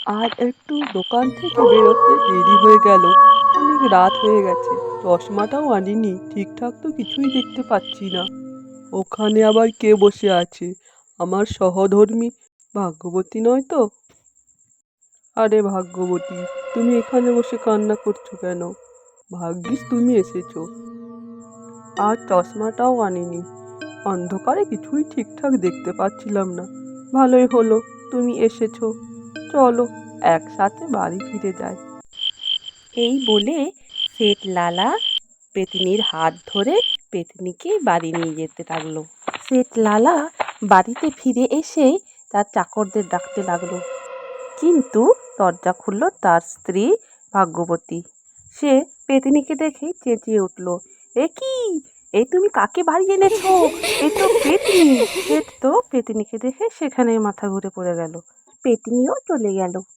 আর একটু দোকান থেকে বেরোতে দেরি হয়ে গেল। অনেক রাত হয়ে গেছে। চশমাটাও আনিনি, ঠিকঠাক তো কিছুই দেখতে পাচ্ছি না। ওখানে আবার কে বসে আছে? আমার সহধর্মী ভাগ্যবতী নয় তো? আরে ভাগ্যবতী, তুমি এখানে বসে কান্না করছো কেন? ভাগ্যিস তুমি এসেছো। আর চশমাটাও আনিনি, অন্ধকারে কিছুই ঠিকঠাক দেখতে পাচ্ছিলাম না। ভালোই হলো তুমি এসেছো। চলো একসাথে বাড়ি ফিরে যাই। এই বলে শেঠ লালা পেতনির হাত ধরে পেতনিকে বাড়ি নিয়ে যেতে লাগলো। শেঠ লালা বাড়িতে ফিরে এসে তার চাকরদের ডাকতে লাগলো, কিন্তু দরজা খুলল তার স্ত্রী ভাগ্যবতী। সে পেতনিকে দেখেই চেঁচিয়ে উঠল, এ কি, এই তুমি কাকে বাড়ি এনেছো? এ তো পেতনি। শেঠ তো পেতনিকে দেখে সেখানেই মাথা ঘুরে পড়ে গেল, পেতনিও চলে গেল।